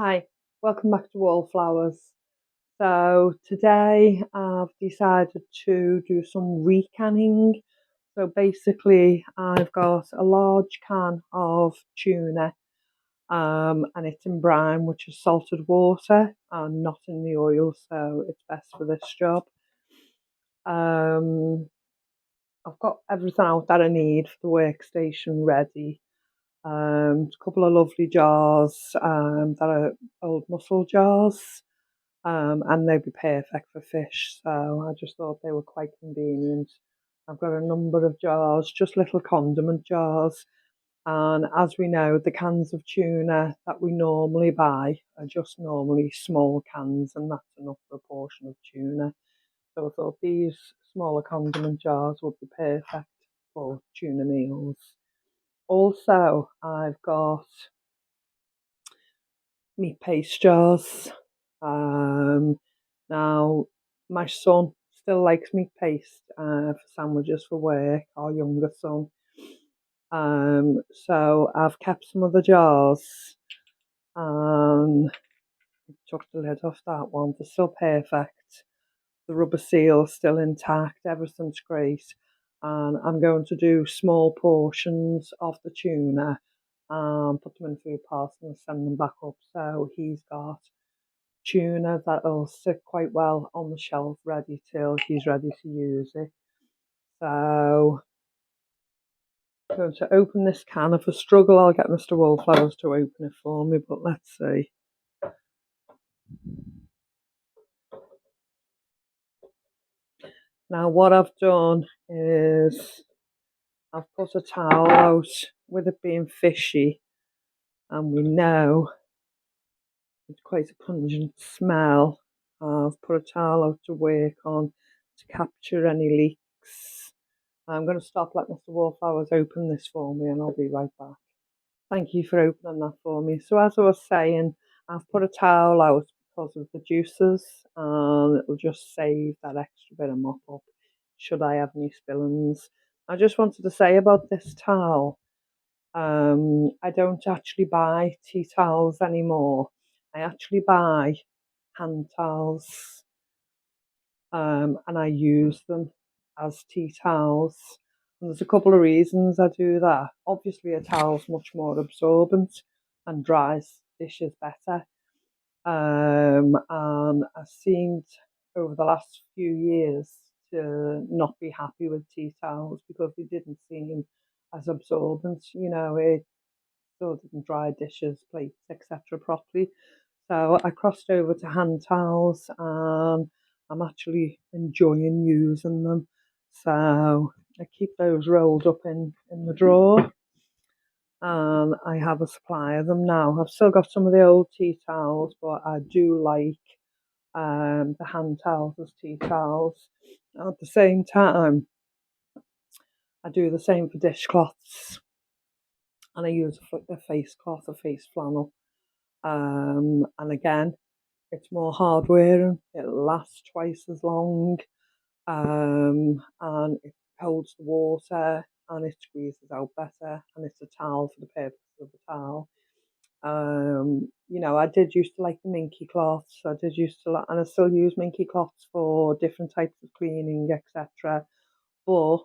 Hi, welcome back to Wallflowers. So today I've decided to do some recanning. So basically I've got a large can of tuna and it's in brine, which is salted water and not in the oil, so it's best for this job. Um, I've got everything out that I need for the workstation ready. A couple of lovely jars that are old mussel jars. And they'd be perfect for fish. So I just thought they were quite convenient. I've got a number of jars, just little condiment jars. And as we know, the cans of tuna that we normally buy are just normally small cans, and that's enough for a portion of tuna. So I thought these smaller condiment jars would be perfect for tuna meals. Also, I've got meat paste jars. Um, Now, my son still likes meat paste for sandwiches for work, our younger son. So I've kept some of the jars and took the lid off that one. They're still perfect. The rubber seal's still intact. Everything's great. And I'm going to do small portions of the tuna and put them in food parcels and send them back up. So he's got tuna that'll sit quite well on the shelf ready till he's ready to use it. So I'm going to open this can. If I struggle, I'll get Mr. Wallflowers to open it for me, but let's see. Now what I've done is I've put a towel out with it being fishy, and we know it's quite a pungent smell. I've put a towel out to work on to capture any leaks. I'm going to stop, let Mr. Wallflowers open this for me, and I'll be right back. Thank you for opening that for me. So as I was saying, I've put a towel out because of the juices, and it'll just save that extra bit of mop up should I have any spillings. I just wanted to say about this towel, I don't actually buy tea towels anymore. I actually buy hand towels, and I use them as tea towels. And there's a couple of reasons I do that. Obviously, a towel's much more absorbent and dries dishes better. And I've seen over the last few years to not be happy with tea towels because they didn't seem as absorbent. It still didn't dry dishes, plates, etc. properly. So I crossed over to hand towels and I'm actually enjoying using them. So I keep those rolled up in the drawer and I have a supply of them now. I've still got some of the old tea towels, but I do like the hand towels as tea towels. At the same time, I do the same for dishcloths and I use a face cloth, a face flannel. And again, it's more hardware, it lasts twice as long, and it holds the water and it squeezes out better, and it's a towel for the purpose of the towel. I did used to like the minky cloths. I did used to like, and I still use minky cloths for different types of cleaning, etc. But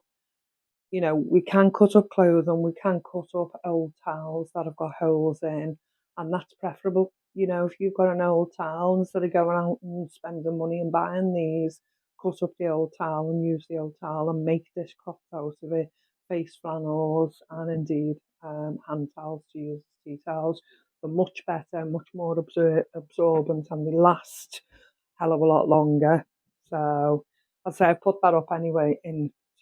we can cut up clothing, we can cut up old towels that have got holes in, and that's preferable. If you've got an old towel, instead of going out and spending money and buying these, cut up the old towel and use the old towel and make dishcloths out of it, face flannels, and indeed hand towels to use as tea towels. They're much better, much more absorbent, and they last a hell of a lot longer. So I'd say I put that up anyway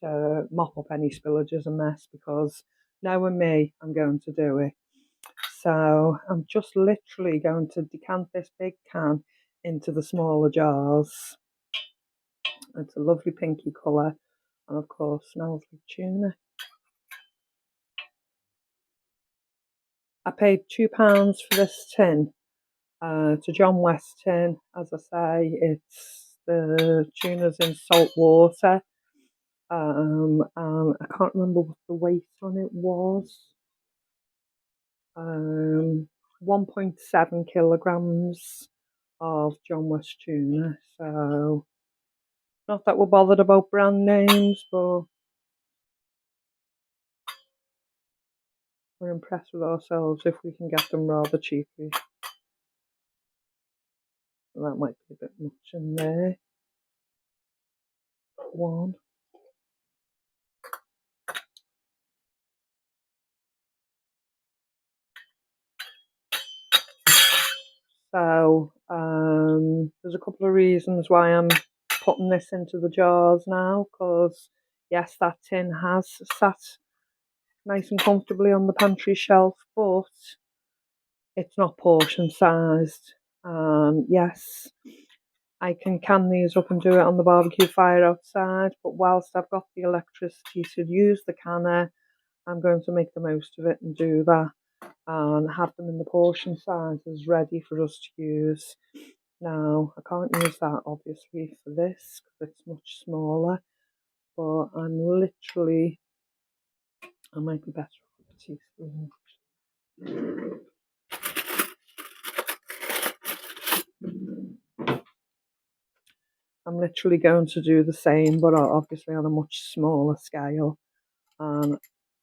to mop up any spillages and mess because knowing me, I'm going to do it. So I'm just literally going to decant this big can into the smaller jars. It's a lovely pinky colour and of course smells like tuna. I paid £2 for this tin. It's a John West tin. As I say, it's the tuna's in salt water. And I can't remember what the weight on it was. 1.7 kilograms of John West tuna. So, not that we're bothered about brand names, but we're impressed with ourselves if we can get them rather cheaply. That might be a bit much in there. One. So there's a couple of reasons why I'm putting this into the jars now, because yes, that tin has sat nice and comfortably on the pantry shelf, but it's not portion sized. Yes, I can these up and do it on the barbecue fire outside, but whilst I've got the electricity to use the canner, I'm going to make the most of it and do that and have them in the portion sizes ready for us to use. Now, I can't use that obviously for this because it's much smaller, but I might be better with a teaspoon. I'm literally going to do the same, but obviously on a much smaller scale. And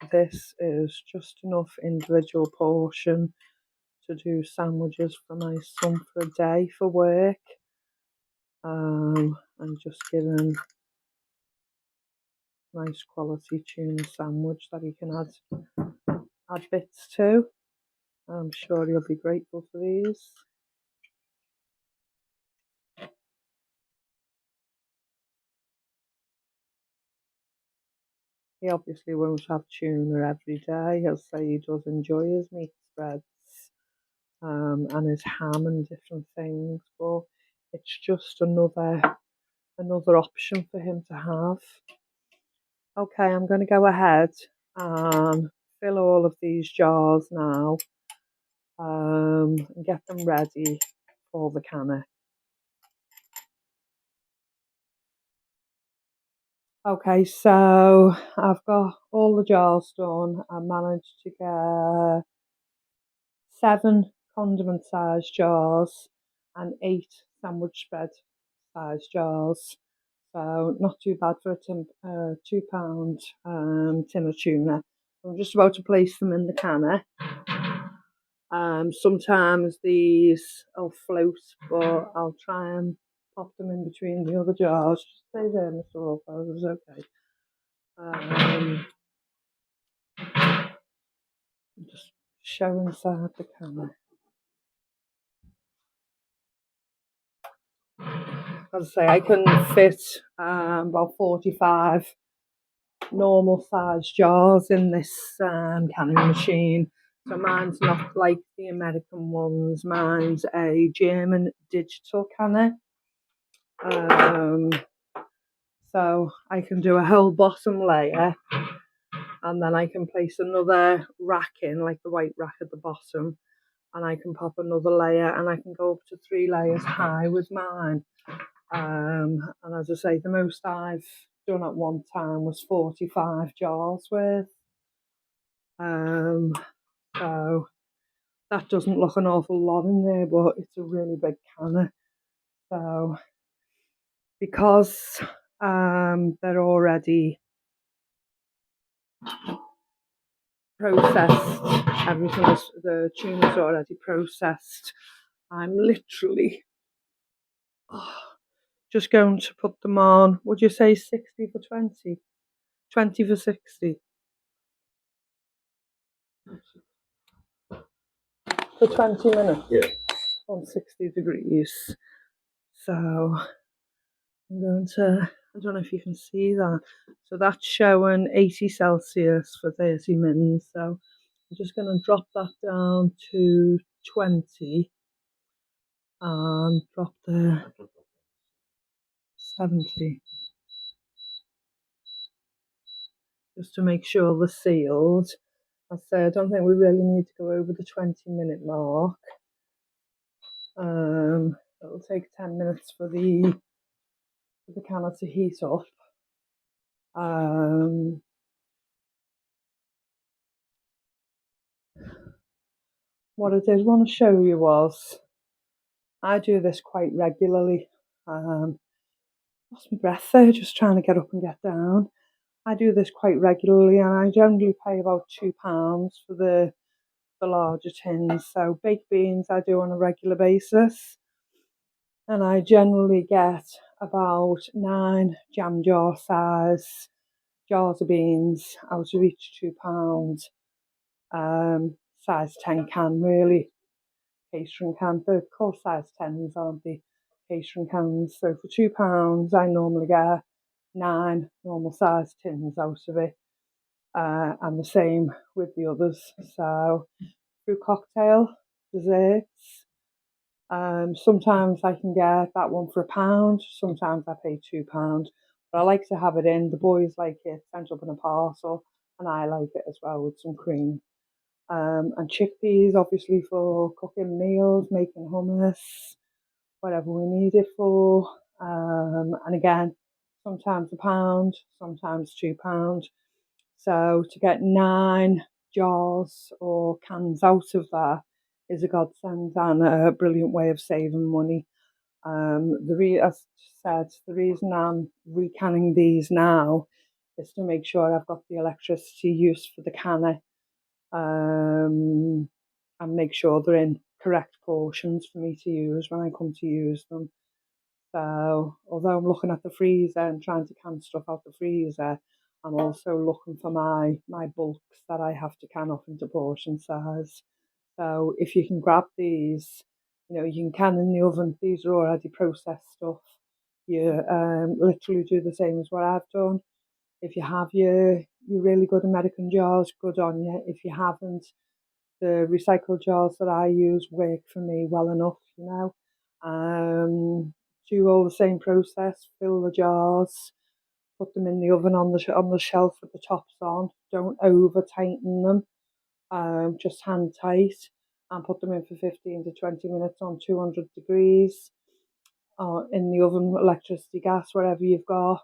this is just enough individual portion to do sandwiches for my son for a day for work. And just give him nice quality tuna sandwich that he can add bits to. I'm sure he'll be grateful for these. He obviously won't have tuna every day. He'll say he does enjoy his meat spreads and his ham and different things, but it's just another option for him to have. Okay, I'm going to go ahead and fill all of these jars now and get them ready for the canner. Okay, so I've got all the jars done. I managed to get 7 condiment size jars and 8 sandwich spread size jars. So not too bad for a £2 tin of tuna. I'm just about to place them in the canner. Sometimes these will float, but I'll try and pop them in between the other jars. Just stay there, Mr. Walpole, it's okay. Just show inside the canner. As I say, I can fit about 45 normal size jars in this canning machine. So mine's not like the American ones. Mine's a German digital canner. So I can do a whole bottom layer and then I can place another rack in, like the white rack at the bottom, and I can pop another layer and I can go up to 3 layers high with mine. And as I say, the most I've done at one time was 45 jars worth. So that doesn't look an awful lot in there, but it's a really big canner. So because they're already processed, the tuna's already processed, I'm literally just going to put them on. Would you say 60 for 20? 20 for 60? For 20 minutes? Yeah. On 60 degrees. So I'm going to, I don't know if you can see that. So that's showing 80 Celsius for 30 minutes. So I'm just going to drop that down to 20 and drop the 70. Just to make sure they're sealed. I say I don't think we really need to go over the 20-minute mark. It'll take 10 minutes for the canner to heat up. what I did want to show you was I do this quite regularly. Lost my breath there, just trying to get up and get down. I do this quite regularly, and I generally pay about £2 for the larger tins. So baked beans I do on a regular basis, and I generally get about 9 jam jar size jars of beans out of each £2. Size 10 can, really, catering can. They're called size 10s, aren't they? Catering cans. So for £2, I normally get 9 normal size tins out of it, and the same with the others. So fruit cocktail, desserts. Sometimes I can get that one for £1. Sometimes I pay £2. But I like to have it in. The boys like it sent up in a parcel, and I like it as well with some cream. And chickpeas, obviously, for cooking meals, making hummus, whatever we need it for. And again, sometimes £1, sometimes £2. So to get 9 jars or cans out of that is a godsend and a brilliant way of saving money. As I said, the reason I'm recanning these now is to make sure I've got the electricity use for the canner, and make sure they're in correct portions for me to use when I come to use them. So although I'm looking at the freezer and trying to can stuff out the freezer, I'm also looking for my bulks that I have to can off into portion size. So if you can grab these, you can can in the oven. These are already processed stuff. You literally do the same as what I've done. If you have your really good American jars, good on you. If you haven't, the recycled jars that I use work for me well enough. Do all the same process, fill the jars, put them in the oven on the shelf with the tops on. Don't over tighten them, just hand tight, and put them in for 15 to 20 minutes on 200 degrees, in the oven, electricity, gas, whatever you've got.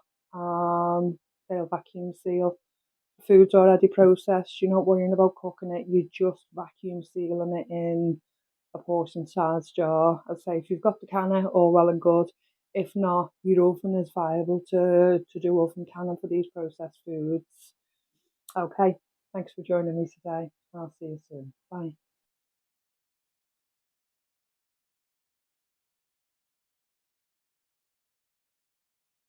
They'll vacuum seal. The food's already processed. You're not worrying about cooking it. You're just vacuum sealing it in a portion size jar. I'd say if you've got the canner, all well and good. If not, your oven is viable to do oven canning for these processed foods. Okay, thanks for joining me today. I'll see you soon. Bye.